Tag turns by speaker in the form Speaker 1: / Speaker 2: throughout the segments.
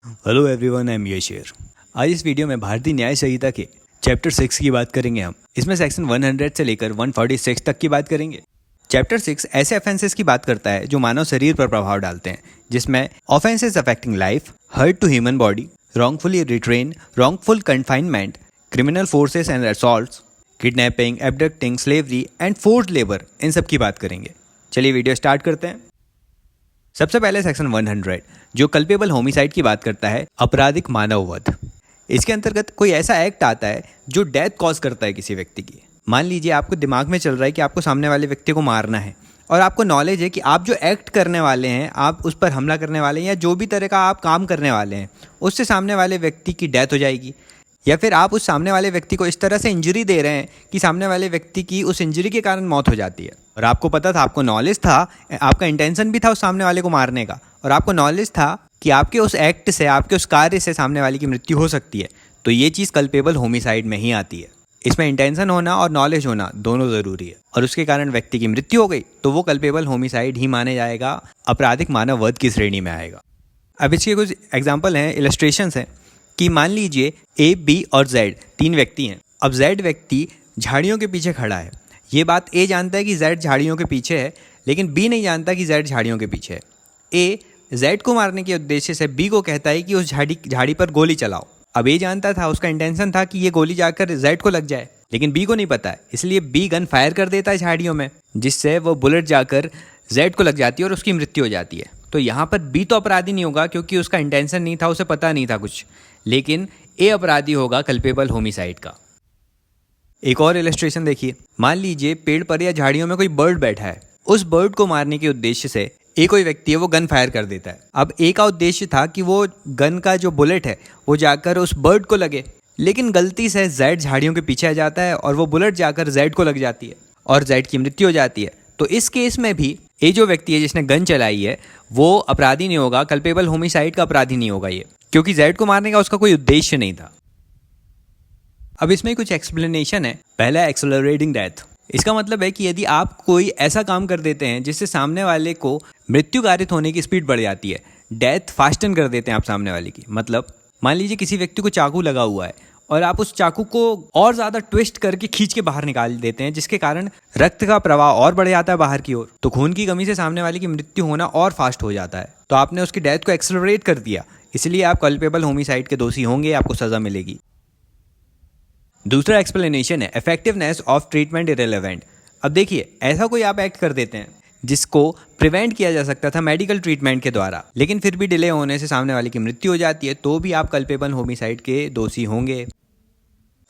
Speaker 1: Hello everyone, I am Yasher. आज इस video में भारतीय न्याय संहिता के चैप्टर 6 की बात करेंगे हम। इसमें सेक्शन 100 से लेकर 146 तक की बात करेंगे। चैप्टर 6 ऐसे ऑफेंसेस की बात करता है जो मानव शरीर पर प्रभाव डालते हैं, जिसमें offences affecting life, hurt to human body, wrongfully restrain, wrongful confinement, criminal forces and assaults, kidnapping, abducting, slavery and forced labour, इन सब की बात करेंगे। चलिए वीडियो स्टार्ट करते हैं। सबसे पहले सेक्शन 100 जो कल्पेबल होमिसाइड की बात करता है, आपराधिक मानववध। इसके अंतर्गत कोई ऐसा एक्ट आता है जो डेथ कॉज करता है किसी व्यक्ति की। मान लीजिए आपको दिमाग में चल रहा है कि आपको सामने वाले व्यक्ति को मारना है और आपको नॉलेज है कि आप जो एक्ट करने वाले हैं, आप उस पर हमला करने वाले हैं या जो भी तरह का आप काम करने वाले हैं, उससे सामने वाले व्यक्ति की डेथ हो जाएगी। या फिर आप उस सामने वाले व्यक्ति को इस तरह से इंजरी दे रहे हैं कि सामने वाले व्यक्ति की उस इंजरी के कारण मौत हो जाती है। और आपको पता था, आपको नॉलेज था, आपका इंटेंशन भी था उस सामने वाले को मारने का, और आपको नॉलेज था कि आपके उस एक्ट से, आपके उस कार्य से सामने वाले की मृत्यु हो सकती है। तो ये चीज़ कल्पेबल होमिसाइड में ही आती है। इसमें इंटेंशन होना और नॉलेज होना दोनों ज़रूरी है, और उसके कारण व्यक्ति की मृत्यु हो गई तो वो कल्पेबल होमिसाइड ही माने जाएगा, आपराधिक मानववध की श्रेणी में आएगा। अब इसके कुछ एग्जाम्पल हैं, इलस्ट्रेशंस हैं कि मान लीजिए ए, बी और जेड तीन व्यक्ति हैं। अब जेड व्यक्ति झाड़ियों के पीछे खड़ा है। ये बात ए जानता है कि जेड झाड़ियों के पीछे है, लेकिन बी नहीं जानता कि जेड झाड़ियों के पीछे है। ए जेड को मारने के उद्देश्य से बी को कहता है कि उस झाड़ी पर गोली चलाओ। अब ए जानता था, उसका इंटेंशन था कि ये गोली जाकर जेड को लग जाए, लेकिन बी को नहीं पता है, इसलिए बी गन फायर कर देता है झाड़ियों में, जिससे वो बुलेट जाकर जेड को लग जाती है और उसकी मृत्यु हो जाती है। तो यहाँ पर बी तो अपराधी नहीं होगा क्योंकि उसका इंटेंशन नहीं था, उसे पता नहीं था कुछ, लेकिन ए अपराधी होगा कल्पेबल होमिसाइड का। एक और इलस्ट्रेशन देखिए। मान लीजिए पेड़ पर या झाड़ियों में कोई बर्ड बैठा है। उस बर्ड को मारने के उद्देश्य से ए कोई व्यक्ति है, वो गन फायर कर देता है। अब ए का उद्देश्य था कि वो गन का जो बुलेट है वो जाकर उस बर्ड को लगे, लेकिन गलती से जेड झाड़ियों के पीछे आ जाता है और वो बुलेट जाकर जेड को लग जाती है और जेड की मृत्यु हो जाती है। तो इस केस में भी ए जो व्यक्ति है जिसने गन चलाई है वो अपराधी नहीं होगा, कल्पेबल होमिसाइड का अपराधी नहीं होगा ये, क्योंकि जेड को मारने का उसका कोई उद्देश्य नहीं था। अब इसमें कुछ एक्सप्लेनेशन है। पहला, एक्सेलरेटिंग डेथ। इसका मतलब है कि यदि आप कोई ऐसा काम कर देते हैं जिससे सामने वाले को मृत्यु कारित होने की स्पीड बढ़ जाती है, डेथ फास्टन कर देते हैं आप सामने वाले की। मतलब मान लीजिए किसी व्यक्ति को चाकू लगा हुआ है और आप उस चाकू को और ज़्यादा ट्विस्ट करके खींच के बाहर निकाल देते हैं, जिसके कारण रक्त का प्रवाह और बढ़ जाता है बाहर की ओर, तो खून की कमी से सामने वाले की मृत्यु होना और फास्ट हो जाता है। तो आपने उसकी डेथ को एक्सेलरेट कर दिया, इसलिए आप कल्पेबल होमिसाइड के दोषी होंगे, आपको सज़ा मिलेगी। दूसरा एक्सप्लेनेशन है इफेक्टिवनेस ऑफ ट्रीटमेंट इरेलेवेंट। अब देखिए, ऐसा कोई आप एक्ट कर देते हैं जिसको प्रिवेंट किया जा सकता था मेडिकल ट्रीटमेंट के द्वारा, लेकिन फिर भी डिले होने से सामने वाले की मृत्यु हो जाती है, तो भी आप कल्पेबल होमिसाइड के दोषी होंगे।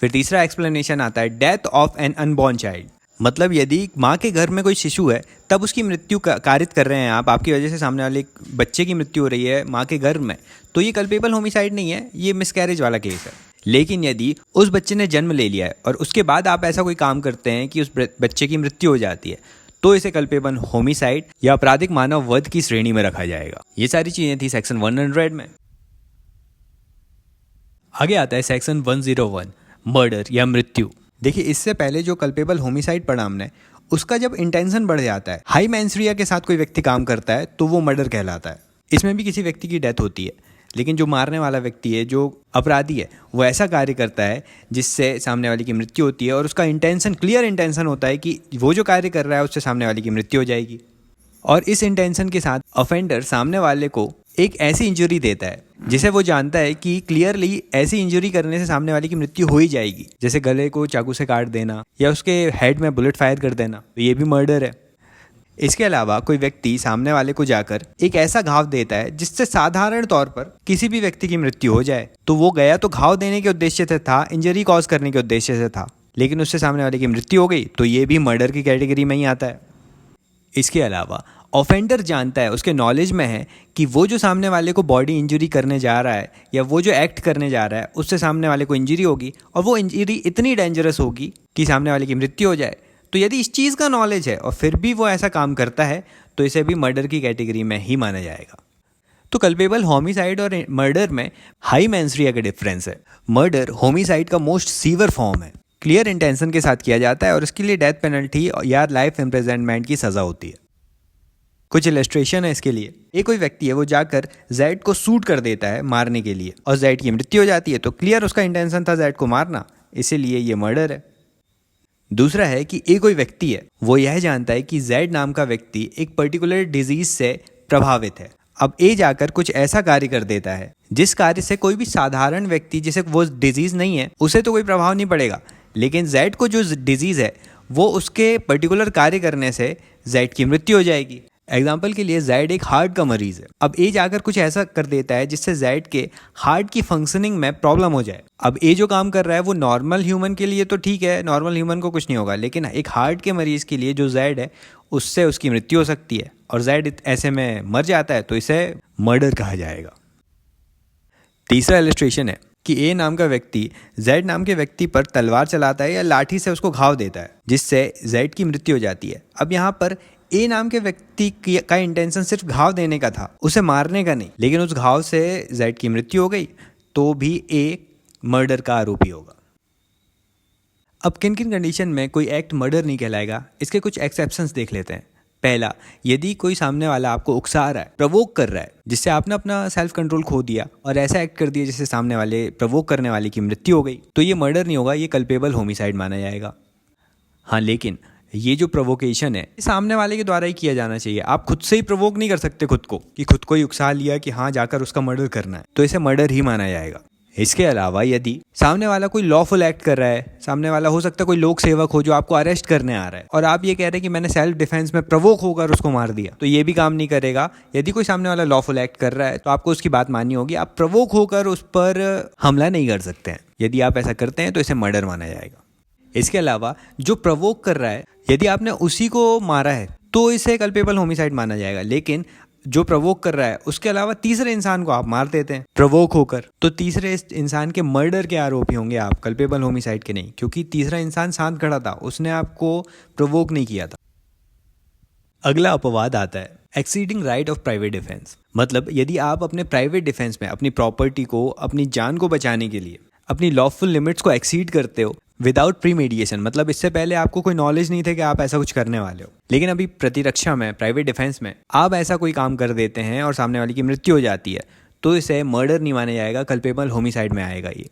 Speaker 1: फिर तीसरा एक्सप्लेनेशन आता है death of an unborn child. मतलब यदि माँ के घर में कोई शिशु है, तब उसकी मृत्यु कारित कर रहे हैं आप, आपकी वजह से सामने वाले बच्चे की मृत्यु हो रही है माँ के गर्भ में, तो ये कल्पेबल होमिसाइड नहीं है, ये मिसकैरेज वाला केस है। लेकिन यदि उस बच्चे ने जन्म ले लिया है और उसके बाद आप ऐसा कोई काम करते हैं कि उस बच्चे की मृत्यु हो जाती है, तो इसे कल्पेबल होमिसाइड या आपराधिक मानववध की श्रेणी में रखा जाएगा। ये सारी चीजें थी सेक्शन 100 में। आगे आता है सेक्शन 101, मर्डर या मृत्यु। देखिए, इससे पहले जो कल्पेबल होमिसाइड पढ़ा हमने, उसका जब इंटेंशन बढ़ जाता है, हाई मेंस्ट्रिया के साथ कोई व्यक्ति काम करता है, तो वो मर्डर कहलाता है। इसमें भी किसी व्यक्ति की डेथ होती है, लेकिन जो मारने वाला व्यक्ति है, जो अपराधी है, वो ऐसा कार्य करता है जिससे सामने वाले की मृत्यु होती है, और उसका इंटेंशन, क्लियर इंटेंशन होता है कि वो जो कार्य कर रहा है उससे सामने वाले की मृत्यु हो जाएगी। और इस इंटेंशन के साथ ऑफेंडर सामने वाले को एक ऐसी इंजरी देता है जिसे वो जानता है कि क्लियरली ऐसी इंजरी करने से सामने वाले की मृत्यु हो ही जाएगी, जैसे गले को चाकू से काट देना या उसके हेड में बुलेट फायर कर देना, तो ये भी मर्डर है। इसके अलावा कोई व्यक्ति सामने वाले को जाकर एक ऐसा घाव देता है जिससे साधारण तौर पर किसी भी व्यक्ति की मृत्यु हो जाए, तो वो गया तो घाव देने के उद्देश्य से था, इंजरी कॉज करने के उद्देश्य से था, लेकिन उससे सामने वाले की मृत्यु हो गई, तो ये भी मर्डर की कैटेगरी में ही आता है। इसके अलावा ऑफेंडर जानता है, उसके नॉलेज में है कि वो जो सामने वाले को बॉडी इंजरी करने जा रहा है या वो जो एक्ट करने जा रहा है उससे सामने वाले को इंजरी होगी, और वो इंजरी इतनी डेंजरस होगी कि सामने वाले की मृत्यु हो जाए। तो यदि इस चीज़ का नॉलेज है और फिर भी वो ऐसा काम करता है, तो इसे भी मर्डर की कैटेगरी में ही माना जाएगा। तो कल्पेबल होमिसाइड और मर्डर में हाई मेंस्ट्रिया का डिफरेंस है। मर्डर होमिसाइड का मोस्ट सीवियर फॉर्म है, क्लियर इंटेंशन के साथ किया जाता है और इसके लिए डेथ पेनल्टी या लाइफ इम्प्रिजनमेंट की सज़ा होती है। कुछ इलस्ट्रेशन है इसके लिए। एक कोई व्यक्ति है वो जाकर जेड को शूट कर देता है मारने के लिए और जेड की मृत्यु हो जाती है, तो क्लियर उसका इंटेंशन था जेड को मारना, इसीलिए ये मर्डर है। दूसरा है कि एक कोई व्यक्ति है वो यह जानता है कि जेड नाम का व्यक्ति एक पर्टिकुलर डिजीज से प्रभावित है। अब ए जाकर कुछ ऐसा कार्य कर देता है जिस कार्य से कोई भी साधारण व्यक्ति जिसे वो डिजीज नहीं है उसे तो कोई प्रभाव नहीं पड़ेगा, लेकिन जेड को जो डिजीज है वो उसके पर्टिकुलर कार्य करने से जेड की मृत्यु हो जाएगी। एग्जाम्पल के लिए जेड एक हार्ट का मरीज है। अब ए जाकर कुछ ऐसा कर देता है जिससे जेड के हार्ट की फंक्शनिंग में प्रॉब्लम हो जाए। अब ए जो काम कर रहा है वो नॉर्मल ह्यूमन के लिए तो ठीक है, नॉर्मल ह्यूमन को कुछ नहीं होगा, लेकिन एक हार्ट के मरीज के लिए जो जेड है उससे उसकी मृत्यु हो सकती है और जेड ऐसे में मर जाता है, तो इसे मर्डर कहा जाएगा। तीसरा इलस्ट्रेशन है कि ए नाम का व्यक्ति जेड नाम के व्यक्ति पर तलवार चलाता है या लाठी से उसको घाव देता है जिससे जेड की मृत्यु हो जाती है। अब यहाँ पर ए नाम के व्यक्ति का इंटेंशन सिर्फ घाव देने का था, उसे मारने का नहीं, लेकिन उस घाव से जेड की मृत्यु हो गई तो भी ए मर्डर का आरोपी होगा। अब किन किन कंडीशन में कोई एक्ट मर्डर नहीं कहलाएगा, इसके कुछ एक्सेप्शंस देख लेते हैं। पहला, यदि कोई सामने वाला आपको उकसा रहा है, प्रवोक कर रहा है, जिससे आपने अपना सेल्फ कंट्रोल खो दिया और ऐसा एक्ट कर दिया जिससे सामने वाले प्रवोक करने वाले की मृत्यु हो गई, तो ये मर्डर नहीं होगा, ये कल्पेबल होमिसाइड माना जाएगा। हाँ, लेकिन ये जो प्रोवोकेशन है सामने वाले के द्वारा ही किया जाना चाहिए। आप खुद से ही प्रोवोक नहीं कर सकते खुद को कि खुद को ही उकसा लिया कि हाँ जाकर उसका मर्डर करना है, तो इसे मर्डर ही माना जाएगा। इसके अलावा यदि सामने वाला कोई लॉफुल एक्ट कर रहा है, सामने वाला हो सकता है कोई लोक सेवक हो जो आपको अरेस्ट करने आ रहा है और आप ये कह रहे हैं कि मैंने सेल्फ डिफेंस में प्रवोक होकर उसको मार दिया, तो ये भी काम नहीं करेगा। यदि कोई सामने वाला लॉफुल एक्ट कर रहा है तो आपको उसकी बात माननी होगी, आप प्रवोक होकर उस पर हमला नहीं कर सकते हैं। यदि आप ऐसा करते हैं तो इसे मर्डर माना जाएगा। इसके अलावा जो प्रवोक कर रहा है, यदि आपने उसी को मारा है तो इसे कल्पेबल होमिसाइड माना जाएगा, लेकिन जो प्रवोक कर रहा है उसके अलावा तीसरे इंसान को आप मार देते हैं प्रवोक होकर, तो तीसरे इंसान के मर्डर के आरोपी होंगे आप, कल्पेबल होमिसाइड के नहीं, क्योंकि तीसरा इंसान शांत खड़ा था, उसने आपको प्रवोक नहीं किया था। अगला अपवाद आता है exceeding right of private defence. मतलब यदि आप अपने प्राइवेट डिफेंस में अपनी प्रॉपर्टी को, अपनी जान को बचाने के लिए अपनी लॉफुल लिमिट्स को एक्सीड करते हो विदाउट प्रीमेडिएशन, मतलब इससे पहले आपको कोई नॉलेज नहीं थे कि आप ऐसा कुछ करने वाले हो, लेकिन अभी प्रतिरक्षा में, प्राइवेट डिफेंस में आप ऐसा कोई काम कर देते हैं और सामने वाले की मृत्यु हो जाती है, तो इसे मर्डर नहीं माना जाएगा, कल्पेबल होमिसाइड में आएगा ये।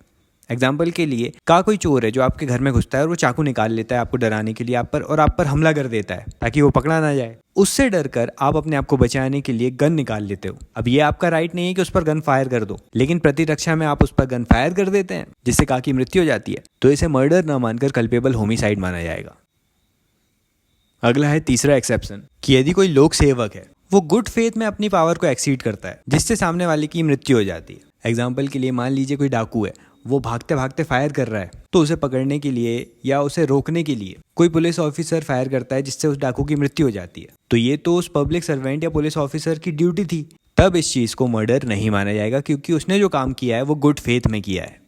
Speaker 1: एग्जाम्पल के लिए कोई चोर है जो आपके घर में घुसता है और वो चाकू निकाल लेता है आपको डराने के लिए आप पर, और आप पर हमला कर देता है ताकि वो पकड़ा ना जाए। उससे डरकर आप अपने आप को बचाने के लिए गन निकाल लेते हो। अब ये आपका राइट नहीं है कि उस पर गन फायर कर दो, लेकिन प्रतिरक्षा में आप उस पर गन फायर कर देते हैं जिससे की मृत्यु हो जाती है, तो इसे मर्डर न मानकर कल्पेबल होमिसाइड माना जाएगा। अगला है तीसरा एक्सेप्शन कि यदि कोई लोक सेवक है वो गुड फेथ में अपनी पावर को एक्सीड करता है जिससे सामने वाले की मृत्यु हो जाती है। एग्जाम्पल के लिए मान लीजिए कोई डाकू है, वो भागते भागते फायर कर रहा है, तो उसे पकड़ने के लिए या उसे रोकने के लिए कोई पुलिस ऑफिसर फायर करता है जिससे उस डाकू की मृत्यु हो जाती है, तो ये तो उस पब्लिक सर्वेंट या पुलिस ऑफिसर की ड्यूटी थी, तब इस चीज को मर्डर नहीं माना जाएगा क्योंकि उसने जो काम किया है वो गुड फेथ में किया है।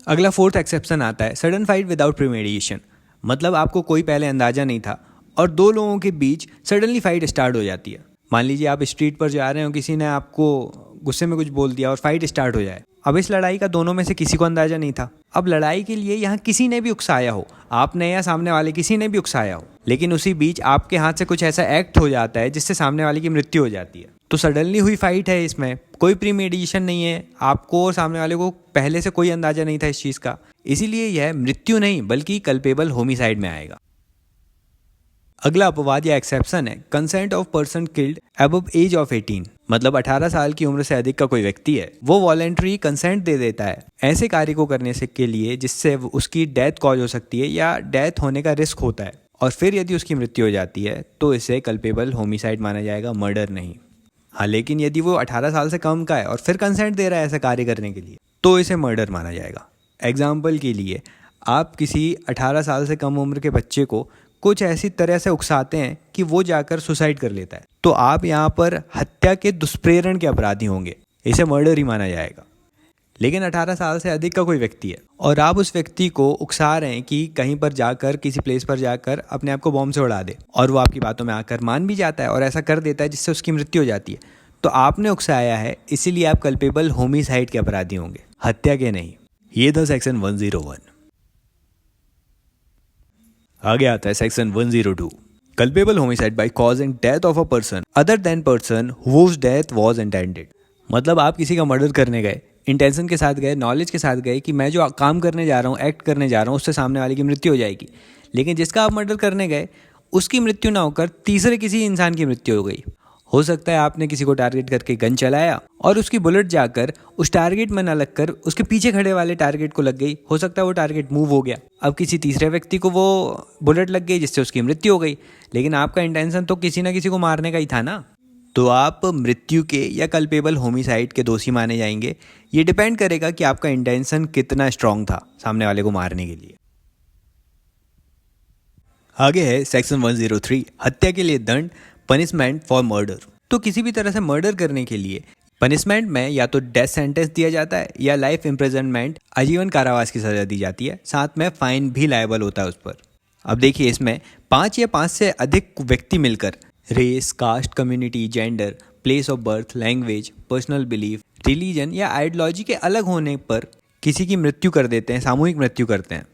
Speaker 1: अगला फोर्थ एक्सेप्शन आता है सडन फाइट विदाउट प्रीमेडिएशन। मतलब आपको कोई पहले अंदाजा नहीं था और दो लोगों के बीच सडनली फाइट स्टार्ट हो जाती है। मान लीजिए आप स्ट्रीट पर जा रहे हो, किसी ने आपको गुस्से में कुछ बोल दिया और फाइट स्टार्ट हो जाए। अब इस लड़ाई का दोनों में से किसी को अंदाजा नहीं था। अब लड़ाई के लिए यहाँ किसी ने भी उकसाया हो, आपने या सामने वाले किसी ने भी उकसाया हो, लेकिन उसी बीच आपके हाथ से कुछ ऐसा एक्ट हो जाता है जिससे सामने वाले की मृत्यु हो जाती है, तो सडनली हुई फाइट है, इसमें कोई प्रीमेडिएशन नहीं है, आपको और सामने वाले को पहले से कोई अंदाजा नहीं था इस चीज़ का, इसीलिए यह मृत्यु नहीं बल्कि कल्पेबल होमिसाइड में आएगा। अगला अपवाद या एक्सेप्शन है consent of person killed above age of 18। मतलब 18 साल की उम्र से अधिक का कोई व्यक्ति है, वो वॉलेंट्री कंसेंट दे देता है ऐसे कार्य को करने से के लिए जिससे उसकी डेथ कॉज हो सकती है या डेथ होने का रिस्क होता है, और फिर यदि उसकी मृत्यु हो जाती है तो इसे कल्पेबल होमिसाइड माना जाएगा, मर्डर नहीं। हाँ, लेकिन यदि वो 18 साल से कम का है और फिर कंसेंट दे रहा है ऐसा कार्य करने के लिए, तो इसे मर्डर माना जाएगा। एग्जाम्पल के लिए आप किसी 18 साल से कम उम्र के बच्चे को कुछ ऐसी तरह से उकसाते हैं कि वो जाकर सुसाइड कर लेता है, तो आप यहाँ पर हत्या के दुष्प्रेरण के अपराधी होंगे, इसे मर्डर ही माना जाएगा। लेकिन 18 साल से अधिक का कोई व्यक्ति है और आप उस व्यक्ति को उकसा रहे हैं कि कहीं पर जाकर, किसी प्लेस पर जाकर अपने आप को बॉम्ब से उड़ा दे, और वो आपकी बातों में आकर मान भी जाता है और ऐसा कर देता है जिससे उसकी मृत्यु हो जाती है, तो आपने उकसाया है, इसीलिए आप कल्पेबल होमिसाइड के अपराधी होंगे, हत्या के नहीं। ये था सेक्शन 101। आगे आता है section 102 culpable homicide by causing death of a person other than person whose death was intended. मतलब आप किसी का मर्डर करने गए, इंटेंशन के साथ गए, नॉलेज के साथ गए कि मैं जो काम करने जा रहा हूँ, एक्ट करने जा रहा हूँ, उससे सामने वाले की मृत्यु हो जाएगी, लेकिन जिसका आप मर्डर करने गए उसकी मृत्यु ना होकर तीसरे किसी इंसान की मृत्यु हो गई। हो सकता है आपने किसी को टारगेट करके गन चलाया और उसकी बुलेट जाकर उस टारगेट में न लगकर उसके पीछे खड़े वाले टारगेट को लग गई। हो सकता है वो टारगेट मूव हो गया, अब किसी तीसरे व्यक्ति को वो बुलेट लग गई जिससे उसकी मृत्यु हो गई, लेकिन आपका इंटेंशन तो किसी ना किसी को मारने का ही था ना। तो आप मृत्यु के या कल्पेबल होमिसाइड के दोषी माने जाएंगे। ये डिपेंड करेगा कि आपका इंटेंशन कितना स्ट्रांग था सामने वाले को मारने के लिए। आगे है सेक्शन 103, हत्या के लिए दंड, पनिशमेंट फॉर मर्डर। तो किसी भी तरह से मर्डर करने के लिए पनिशमेंट में या तो डेथ सेंटेंस दिया जाता है या लाइफ इम्प्रिजनमेंट, आजीवन कारावास की सजा दी जाती है, साथ में फाइन भी लायबल होता है उस पर। अब देखिए, इसमें 5 या 5 से अधिक व्यक्ति मिलकर race, caste, community, gender, place of birth, language, personal belief, religion या आइडियोलॉजी के अलग होने पर किसी की मृत्यु कर देते हैं, सामूहिक मृत्यु करते हैं।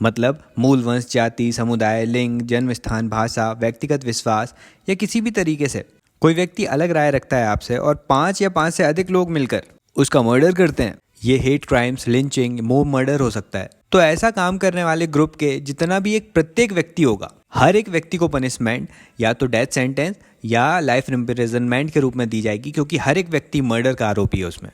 Speaker 1: मतलब मूल वंश, जाति, समुदाय, लिंग, जन्म स्थान, भाषा, व्यक्तिगत विश्वास या किसी भी तरीके से कोई व्यक्ति अलग राय रखता है आपसे और 5 या 5 से अधिक लोग मिलकर उसका मर्डर करते हैं, ये hate crimes, lynching, mob murder हो सकता है। तो ऐसा काम करने वाले ग्रुप के जितना भी एक प्रत्येक व्यक्ति होगा, हर एक व्यक्ति को पनिशमेंट या तो डेथ सेंटेंस या लाइफ इम्प्रिजनमेंट के रूप में दी जाएगी, क्योंकि हर एक व्यक्ति मर्डर का आरोपी है उसमें।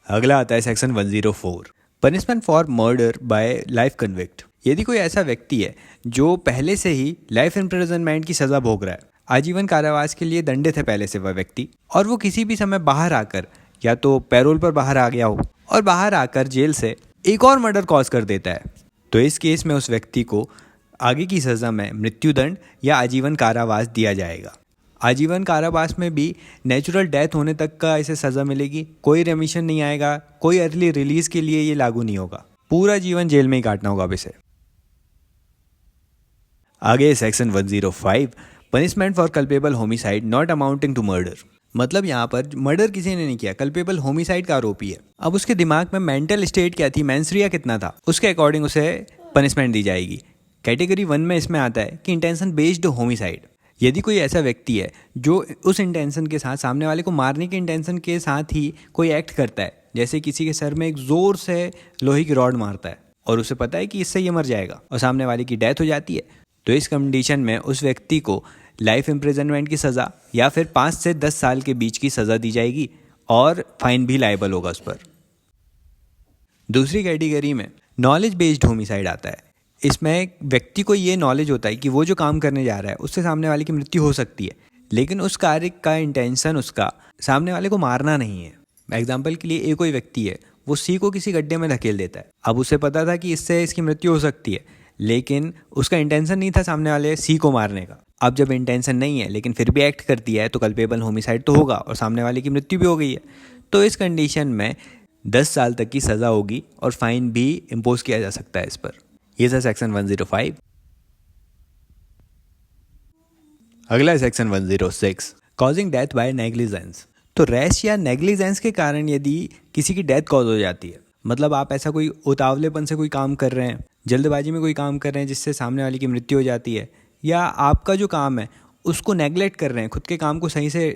Speaker 1: अगला आता है section 104, punishment for murder bye life convict. यदि कोई ऐसा व्यक्ति है जो पहले से ही लाइफ इम्प्रिजनमेंट की सजा भोग रहा है, आजीवन कारावास के लिए दंडित है पहले से वह व्यक्ति, और वो किसी भी समय बाहर आकर या तो पैरोल पर बाहर आ गया हो और बाहर आकर जेल से एक और मर्डर कॉज कर देता है, तो इस केस में उस व्यक्ति को आगे की सजा में मृत्युदंड या आजीवन कारावास दिया जाएगा। आजीवन कारावास में भी नेचुरल डेथ होने तक का इसे सज़ा मिलेगी, कोई रेमिशन नहीं आएगा, कोई अर्ली रिलीज के लिए ये लागू नहीं होगा, पूरा जीवन जेल में ही काटना होगा अब इसे। आगे section 105, punishment for culpable homicide not amounting to murder. मतलब यहाँ पर मर्डर किसी ने नहीं किया, कल्पेबल होमिसाइड का आरोपी है। अब उसके दिमाग में मेंटल स्टेट क्या थी, मेंसरिया कितना था, उसके अकॉर्डिंग उसे पनिशमेंट दी जाएगी। कैटेगरी 1 में इसमें आता है कि इंटेंशन बेस्ड होमिसाइड। यदि कोई ऐसा व्यक्ति है जो उस इंटेंशन के साथ, सामने वाले को मारने के इंटेंशन के साथ ही कोई एक्ट करता है, जैसे किसी के सर में एक जोर से लोहे की रॉड मारता है और उसे पता है कि इससे ये मर जाएगा और सामने वाले की डेथ हो जाती है, तो इस कंडीशन में उस व्यक्ति को लाइफ इम्प्रिजनमेंट की सज़ा या फिर 5 से 10 साल के बीच की सज़ा दी जाएगी और फाइन भी लायबल होगा उस पर। दूसरी कैटेगरी में नॉलेज बेस्ड होमिसाइड आता है। इसमें व्यक्ति को ये नॉलेज होता है कि वो जो काम करने जा रहा है उससे सामने वाले की मृत्यु हो सकती है, लेकिन उस कार्य का इंटेंशन उसका सामने वाले को मारना नहीं है। एग्जाम्पल के लिए, एक कोई व्यक्ति है, वो सी को किसी गड्ढे में धकेल देता है। अब उसे पता था कि इससे इसकी मृत्यु हो सकती है, लेकिन उसका इंटेंशन नहीं था सामने वाले सी को मारने का। अब जब इंटेंशन नहीं है लेकिन फिर भी एक्ट कर दिया है, तो कल्पेबल होमिसाइड तो होगा और सामने वाले की मृत्यु भी हो गई है। तो इस कंडीशन में 10 साल तक की सज़ा होगी और फाइन भी इम्पोज किया जा सकता है इस पर। ये था सेक्शन 105। अगला है section 106, causing death by negligence. तो रैश या नेग्लिजेंस के कारण यदि किसी की डेथ कॉज हो जाती है, मतलब आप ऐसा कोई उतावलेपन से कोई काम कर रहे हैं, जल्दबाजी में कोई काम कर रहे हैं जिससे सामने वाले की मृत्यु हो जाती है, या आपका जो काम है उसको नेग्लेक्ट कर रहे हैं, खुद के काम को सही से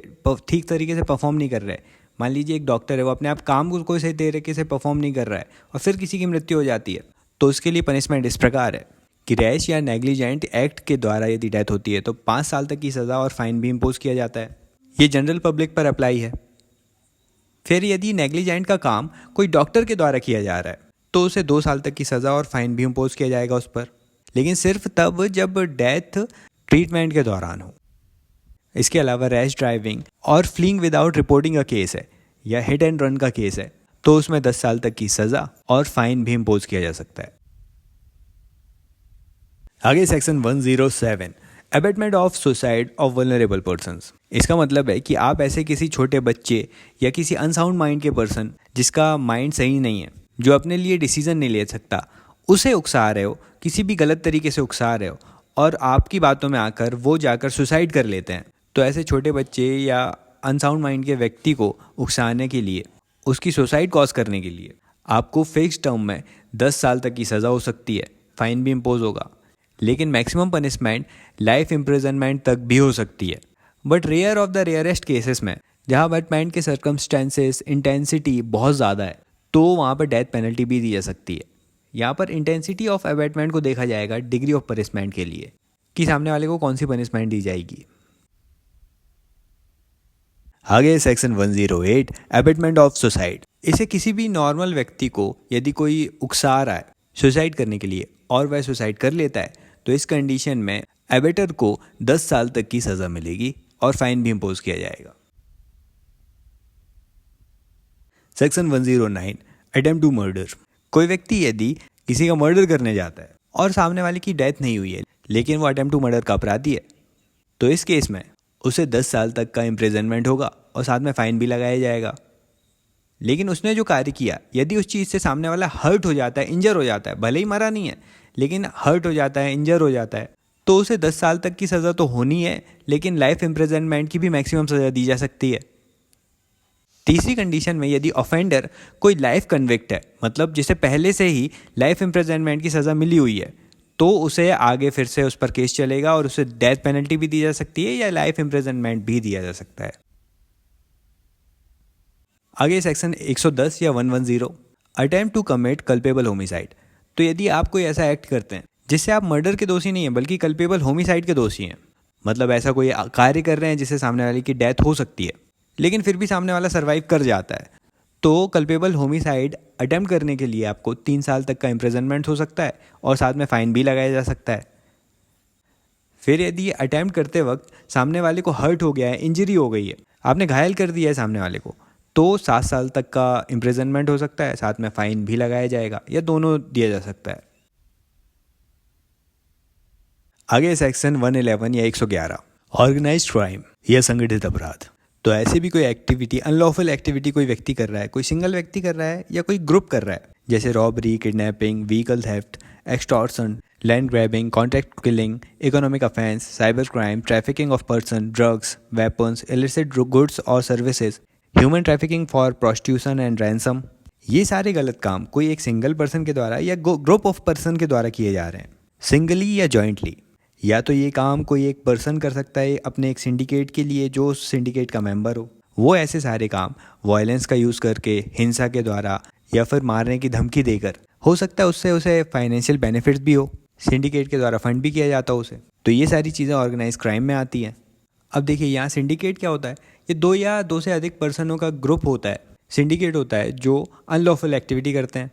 Speaker 1: ठीक तरीके से परफॉर्म नहीं कर रहे। मान लीजिए एक डॉक्टर है, वो अपने आप काम को कोई सही तरीके से परफॉर्म नहीं कर रहा है और फिर किसी की मृत्यु हो जाती है, तो उसके लिए पनिशमेंट इस प्रकार है कि रैश या नेग्लिजेंट एक्ट के द्वारा यदि डेथ होती है तो 5 साल तक की सज़ा और फाइन भी इम्पोज किया जाता है। ये जनरल पब्लिक पर अप्लाई है। फिर यदि नेग्लिजेंट का काम कोई डॉक्टर के द्वारा किया जा रहा है तो उसे 2 साल तक की सज़ा और फाइन भी इम्पोज किया जाएगा उस पर, लेकिन सिर्फ तब जब डेथ ट्रीटमेंट के दौरान हो। इसके अलावा रैश ड्राइविंग और फ्लीइंग विदाउट रिपोर्टिंग का केस है या हिट एंड रन का केस है, तो उसमें 10 साल तक की सज़ा और फाइन भी इम्पोज किया जा सकता है। आगे section 107, abetment of suicide of vulnerable persons. इसका मतलब है कि आप ऐसे किसी छोटे बच्चे या किसी अनसाउंड माइंड के पर्सन जिसका माइंड सही नहीं है, जो अपने लिए डिसीजन नहीं ले सकता, उसे उकसा रहे हो, किसी भी गलत तरीके से उकसा रहे हो और आपकी बातों में आकर वो जाकर सुसाइड कर लेते हैं, तो ऐसे छोटे बच्चे या अनसाउंड माइंड के व्यक्ति को उकसाने के लिए, उसकी सुसाइड कॉज करने के लिए आपको फिक्स टर्म में 10 साल तक की सज़ा हो सकती है, फाइन भी इम्पोज होगा। लेकिन मैक्सिमम पनिशमेंट लाइफ इम्प्रिजनमेंट तक भी हो सकती है। But rare of the rarest cases में जहाँ अबैटमेंट के सर्कमस्टेंसेस इंटेंसिटी बहुत ज़्यादा है तो वहाँ पर डेथ पेनल्टी भी दी जा सकती है। यहाँ पर इंटेंसिटी ऑफ अबैटमेंट को देखा जाएगा डिग्री ऑफ पनिशमेंट के लिए कि सामने वाले को कौन सी पनिशमेंट दी जाएगी। आगे सेक्शन 108 अबैटमेंट ऑफ सुसाइड। इसे किसी भी नॉर्मल व्यक्ति को यदि कोई उकसा रहा है सुसाइड करने के लिए और वह सुसाइड कर लेता है तो इस कंडीशन में एबेटर को 10 साल तक की सज़ा मिलेगी और फाइन भी इम्पोज किया जाएगा। Section 109 attempt to murder. कोई व्यक्ति यदि किसी का मर्डर करने जाता है और सामने वाले की डेथ नहीं हुई है लेकिन वो अटेम्प्ट टू मर्डर का अपराधी है तो इस केस में उसे 10 साल तक का इम्प्रिजनमेंट होगा और साथ में फ़ाइन भी लगाया जाएगा। लेकिन उसने जो कार्य किया यदि उस चीज़ से सामने वाला हर्ट हो जाता है, इंजर हो जाता है, भले ही मरा नहीं है लेकिन हर्ट हो जाता है, इंजर हो जाता है, तो उसे 10 साल तक की सज़ा तो होनी है लेकिन लाइफ इम्प्रिजनमेंट की भी मैक्सिमम सज़ा दी जा सकती है। तीसरी कंडीशन में यदि ऑफेंडर कोई लाइफ कन्विक्ट है, मतलब जिसे पहले से ही लाइफ इम्प्रिजनमेंट की सज़ा मिली हुई है, तो उसे आगे फिर से उस पर केस चलेगा और उसे डेथ पेनल्टी भी दी जा सकती है या लाइफ इम्प्रिजनमेंट भी दिया जा सकता है। आगे सेक्शन 110 या 110 attempt to commit culpable homicide. तो यदि आप कोई ऐसा एक्ट करते हैं जिससे आप मर्डर के दोषी नहीं हैं बल्कि कल्पेबल होमिसाइड के दोषी हैं, मतलब ऐसा कोई कार्य कर रहे हैं जिससे सामने वाले की डेथ हो सकती है लेकिन फिर भी सामने वाला सर्वाइव कर जाता है, तो कल्पेबल होमिसाइड अटेम्प्ट करने के लिए आपको 3 साल तक का इम्प्रिजनमेंट हो सकता है और साथ में फ़ाइन भी लगाया जा सकता है। फिर यदि अटेम्प्ट करते वक्त सामने वाले को हर्ट हो गया है, इंजरी हो गई है, आपने घायल कर दिया है सामने वाले को, तो 7 साल तक का इम्प्रिजनमेंट हो सकता है, साथ में फ़ाइन भी लगाया जाएगा या दोनों दिया जा सकता है। आगे सेक्शन 111 या 111 ऑर्गेनाइज्ड क्राइम या संगठित अपराध। तो ऐसे भी कोई एक्टिविटी, अनलॉफुल एक्टिविटी कोई व्यक्ति कर रहा है, कोई सिंगल व्यक्ति कर रहा है या कोई ग्रुप कर रहा है, जैसे robbery, kidnapping, vehicle theft, extortion, land grabbing, contract killing, economic offence, cyber crime, trafficking of person, drugs, weapons, illicit goods और services, human trafficking for prostitution and ransom. ये सारे गलत काम कोई एक सिंगल पर्सन के द्वारा या ग्रुप ऑफ पर्सन के द्वारा किए जा रहे हैं, सिंगली या जॉइंटली। या तो ये काम कोई एक पर्सन कर सकता है अपने एक सिंडिकेट के लिए जो उस सिंडिकेट का मेंबर हो, वो ऐसे सारे काम वायलेंस का यूज़ करके, हिंसा के द्वारा या फिर मारने की धमकी देकर हो सकता है, उससे उसे फाइनेंशियल बेनिफिट्स भी हो, सिंडिकेट के द्वारा फंड भी किया जाता हो उसे, तो ये सारी चीज़ें ऑर्गेनाइज क्राइम में आती हैं। अब देखिए यहाँ सिंडिकेट क्या होता है, ये 2 या 2 से अधिक पर्सनों का ग्रुप होता है। सिंडिकेट होता है जो अनलॉफुल एक्टिविटी करते हैं।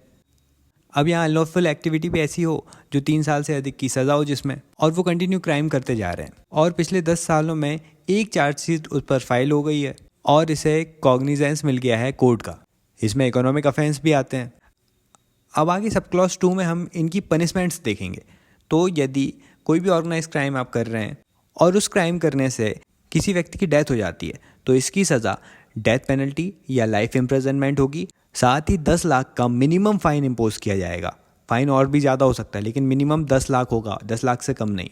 Speaker 1: अब यहाँ अनलॉफुल एक्टिविटी भी ऐसी हो जो 3 साल से अधिक की सज़ा हो जिसमें, और वो कंटिन्यू क्राइम करते जा रहे हैं और पिछले 10 सालों में एक चार्जशीट उस पर फाइल हो गई है और इसे कॉग्निजेंस मिल गया है कोर्ट का। इसमें इकोनॉमिक ऑफेंस भी आते हैं। अब आगे सब क्लॉज 2 में हम इनकी पनिशमेंट्स देखेंगे। तो यदि कोई भी ऑर्गेनाइज क्राइम आप कर रहे हैं और उस क्राइम करने से किसी व्यक्ति की डेथ हो जाती है तो इसकी सज़ा डेथ पेनल्टी या लाइफ इम्प्रिजनमेंट होगी, साथ ही 10 लाख का मिनिमम फ़ाइन इम्पोज किया जाएगा। फ़ाइन और भी ज़्यादा हो सकता है लेकिन मिनिमम 10 लाख होगा, 10 लाख से कम नहीं।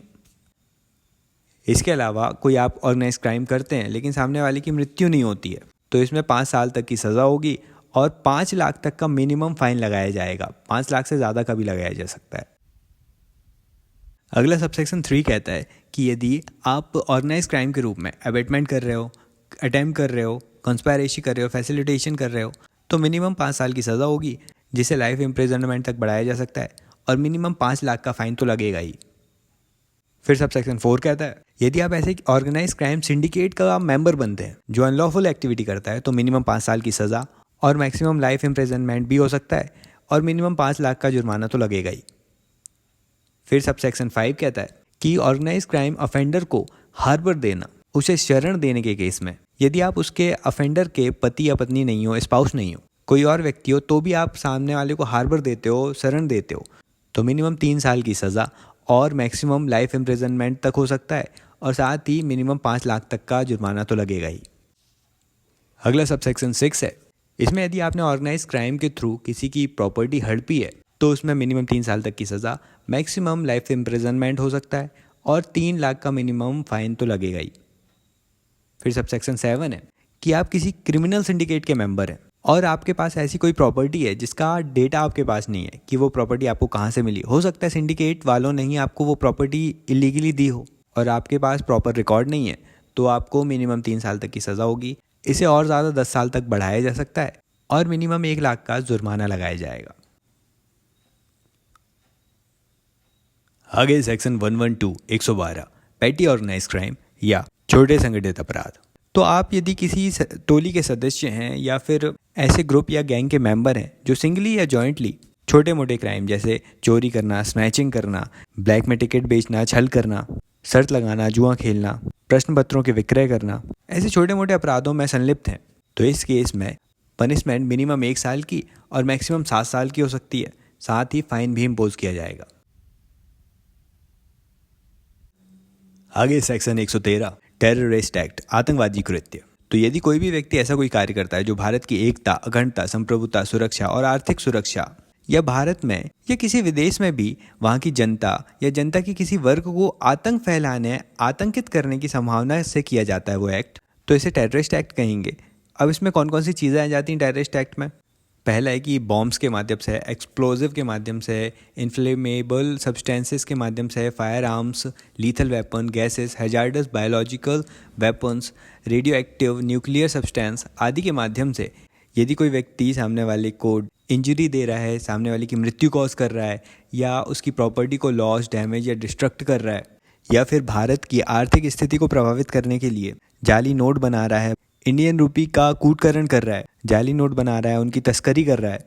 Speaker 1: इसके अलावा कोई आप ऑर्गेनाइज क्राइम करते हैं लेकिन सामने वाले की मृत्यु नहीं होती है तो इसमें 5 साल तक की सज़ा होगी और 5 लाख तक का मिनिमम फ़ाइन लगाया जाएगा। 5 लाख से ज़्यादा का भी लगाया जा सकता है। अगला सबसेक्शन 3 कहता है कि यदि आप ऑर्गेनाइज क्राइम के रूप में अबेटमेंट कर रहे हो, अटेम्प्ट कर रहे हो, कंस्पायरेसी कर रहे हो, फैसिलिटेशन कर रहे हो, तो मिनिमम 5 साल की सज़ा होगी जिसे लाइफ इम्प्रिजनमेंट तक बढ़ाया जा सकता है और मिनिमम 5 लाख का फ़ाइन तो लगेगा ही। फिर सबसेक्शन 4 कहता है यदि आप ऐसे ऑर्गेनाइज क्राइम सिंडिकेट का मेंबर बनते हैं जो अनलॉफुल एक्टिविटी करता है तो मिनिमम 5 साल की सज़ा और मैक्सिमम लाइफ इम्प्रिजनमेंट भी हो सकता है और मिनिमम 5 लाख का जुर्माना तो लगेगा ही। फिर सबसेक्शन 5 कहता है कि ऑर्गेनाइज क्राइम ऑफेंडर को हार्बर देना, उसे शरण देने के केस में यदि आप उसके ऑफेंडर के पति या पत्नी नहीं हो, स्पाउस नहीं हो, कोई और व्यक्ति हो, तो भी आप सामने वाले को हार्बर देते हो, शरण देते हो, तो मिनिमम 3 साल की सज़ा और मैक्सिमम लाइफ इम्प्रिजनमेंट तक हो सकता है और साथ ही मिनिमम 5 लाख तक का जुर्माना तो लगेगा ही। अगला सबसेक्शन 6 है। इसमें यदि आपने ऑर्गेनाइज क्राइम के थ्रू किसी की प्रॉपर्टी हड़पी है तो उसमें मिनिमम 3 साल तक की सज़ा, मैक्सिमम लाइफ इम्प्रिजनमेंट हो सकता है और 3 लाख का मिनिमम फ़ाइन तो लगेगा ही। फिर सबसेक्शन 7 है कि आप किसी क्रिमिनल सिंडिकेट के मेंबर हैं और आपके पास ऐसी कोई प्रॉपर्टी है जिसका डेटा आपके पास नहीं है कि वो प्रॉपर्टी आपको कहाँ से मिली, हो सकता है सिंडिकेट वालों ने ही आपको वो प्रॉपर्टी इलीगली दी हो और आपके पास प्रॉपर रिकॉर्ड नहीं है, तो आपको मिनिमम 3 साल तक की सज़ा होगी। इसे और ज़्यादा 10 साल तक बढ़ाया जा सकता है और मिनिमम 1 लाख का जुर्माना लगाया जाएगा। आगे सेक्शन 112 112 पेटी ऑर्गेनाइज क्राइम या छोटे संगठित अपराध। तो आप यदि किसी टोली के सदस्य हैं या फिर ऐसे ग्रुप या गैंग के मेंबर हैं जो सिंगली या जॉइंटली छोटे मोटे क्राइम जैसे चोरी करना, स्नैचिंग करना, ब्लैक में टिकट बेचना, छल करना, शर्त लगाना, जुआ खेलना, प्रश्न पत्रों के विक्रय करना, ऐसे छोटे मोटे अपराधों में संलिप्त हैं, तो इस केस में पनिशमेंट मिनिमम 1 साल की और मैक्सिमम 7 साल की हो सकती है। साथ ही फाइन भी इम्पोज किया जाएगा। आगे सेक्शन 113 टेररिस्ट एक्ट आतंकवादी कृत्य। तो यदि कोई भी व्यक्ति ऐसा कोई कार्य करता है जो भारत की एकता, अखंडता, संप्रभुता, सुरक्षा और आर्थिक सुरक्षा या भारत में या किसी विदेश में भी वहाँ की जनता या जनता के किसी वर्ग को आतंक फैलाने, आतंकित करने की संभावना से किया जाता है वो एक्ट, तो इसे टेररिस्ट एक्ट कहेंगे। अब इसमें कौन कौन सी चीज़ें आ जाती हैं टेररिस्ट एक्ट में? पहला है कि बॉम्ब्स के माध्यम से, एक्सप्लोजिव के माध्यम से, इन्फ्लेमेबल सब्सटेंसेस के माध्यम से, fire arms, lethal weapon, gases, hazards biological weapons, radio active, nuclear substance आदि के माध्यम से यदि कोई व्यक्ति सामने वाले को इंजरी दे रहा है, सामने वाले की मृत्यु कॉज कर रहा है या उसकी प्रॉपर्टी को लॉस, डैमेज या डिस्ट्रक्ट कर रहा है या फिर भारत की आर्थिक स्थिति को प्रभावित करने के लिए जाली नोट बना रहा है, इंडियन रूपी का कूटकरण कर रहा है, जाली नोट बना रहा है, उनकी तस्करी कर रहा है,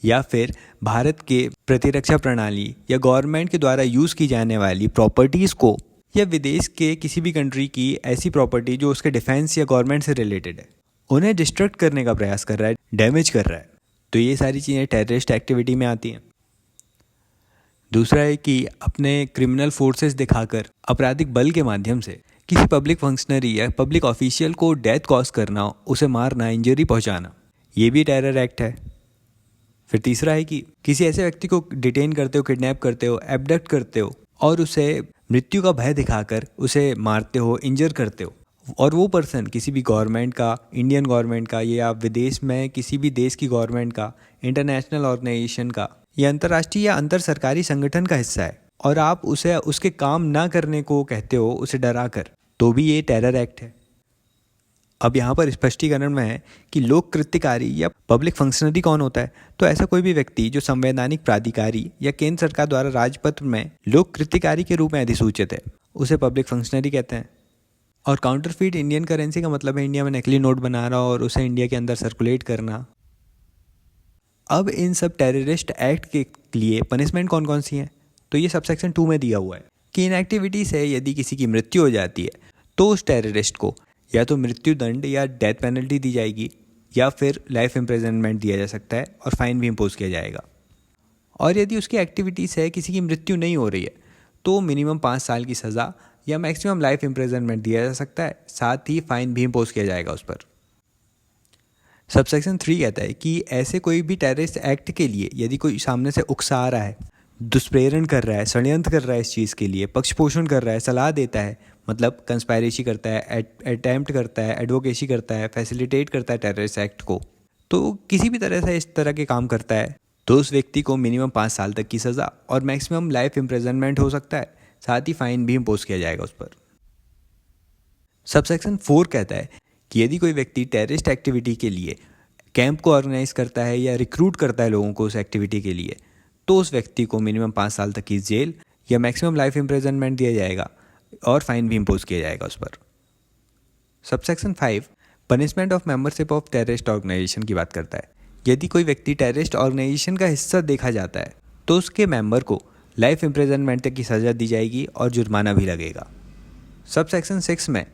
Speaker 1: या फिर भारत के प्रतिरक्षा प्रणाली या गवर्नमेंट के द्वारा यूज़ की जाने वाली प्रॉपर्टीज़ को या विदेश के किसी भी कंट्री की ऐसी प्रॉपर्टी जो उसके डिफेंस या गवर्नमेंट से रिलेटेड है उन्हें डिस्ट्रक्ट करने का प्रयास कर रहा है, डैमेज कर रहा है, तो ये सारी चीज़ें टेररिस्ट एक्टिविटी में आती हैं। दूसरा है कि अपने क्रिमिनल फोर्सेस दिखाकर आपराधिक बल के माध्यम से किसी पब्लिक फंक्शनरी या पब्लिक ऑफिशियल को डेथ कॉज करना, उसे मारना, इंजरी पहुंचाना, ये भी टेरर एक्ट है। फिर तीसरा है कि किसी ऐसे व्यक्ति को डिटेन करते हो, किडनैप करते हो, एबडक्ट करते हो और उसे मृत्यु का भय दिखाकर उसे मारते हो, इंजर करते हो और वो पर्सन किसी भी गवर्नमेंट का, इंडियन गवर्नमेंट का या विदेश में किसी भी देश की गवर्नमेंट का, इंटरनेशनल ऑर्गेनाइजेशन का या अंतर्राष्ट्रीय या अंतर सरकारी संगठन का हिस्सा है और आप उसे उसके काम ना करने को कहते हो, उसे डरा कर, तो भी ये टेरर एक्ट है। अब यहाँ पर स्पष्टीकरण में है कि लोक कृत्यकारी या पब्लिक फंक्शनरी कौन होता है। तो ऐसा कोई भी व्यक्ति जो संवैधानिक प्राधिकारी या केंद्र सरकार द्वारा राजपत्र में लोक कृत्यकारी के रूप में अधिसूचित है, उसे पब्लिक फंक्शनरी कहते हैं। और काउंटरफीट इंडियन करेंसी का मतलब है इंडिया में नकली नोट बना रहा और उसे इंडिया के अंदर सर्कुलेट करना। अब इन सब टेररिस्ट एक्ट के लिए पनिशमेंट कौन कौन सी हैं, तो ये सबसेक्शन 2 में दिया हुआ है कि इन एक्टिविटी से यदि किसी की मृत्यु हो जाती है तो उस टेररिस्ट को या तो मृत्यु दंड या डेथ पेनल्टी दी जाएगी या फिर लाइफ इम्प्रिजनमेंट दिया जा सकता है और फाइन भी इम्पोज किया जाएगा। और यदि उसकी एक्टिविटी से किसी की मृत्यु नहीं हो रही है तो मिनिमम 5 साल की सज़ा या मैक्सिमम लाइफ इम्प्रिजनमेंट दिया जा सकता है, साथ ही फाइन भी इम्पोज किया जाएगा उस पर। सबसेक्शन 3 कहता है कि ऐसे कोई भी टेररिस्ट एक्ट के लिए यदि कोई सामने से उकसा रहा है, दुष्प्रेरण कर रहा है, षड्यंत्र कर रहा है, इस चीज़ के लिए पक्षपोषण कर रहा है, सलाह देता है, मतलब कंस्पायरेसी करता है, अटेम्प्ट करता है, एडवोकेसी करता है, फैसिलिटेट करता है टेररिस्ट एक्ट को, तो किसी भी तरह से इस तरह के काम करता है तो उस व्यक्ति को मिनिमम 5 साल तक की सज़ा और मैक्सिमम लाइफ इम्प्रिजनमेंट हो सकता है, साथ ही फाइन भी इम्पोज किया जाएगा उस पर। सबसेक्शन 4 कहता है कि यदि कोई व्यक्ति टेररिस्ट एक्टिविटी के लिए कैंप को ऑर्गेनाइज करता है या रिक्रूट करता है लोगों को उस एक्टिविटी के लिए, तो उस व्यक्ति को मिनिमम 5 साल तक की जेल या मैक्सिमम लाइफ इम्प्रिजनमेंट दिया जाएगा और फाइन भी इम्पोज किया जाएगा उस पर। Subsection 5 punishment of membership of terrorist organisation की बात करता है। यदि कोई व्यक्ति टेररिस्ट ऑर्गेनाइजेशन का हिस्सा देखा जाता है तो उसके मेंबर को लाइफ इम्प्रिजनमेंट तक की सज़ा दी जाएगी और जुर्माना भी लगेगा। सबसेक्शन 6 में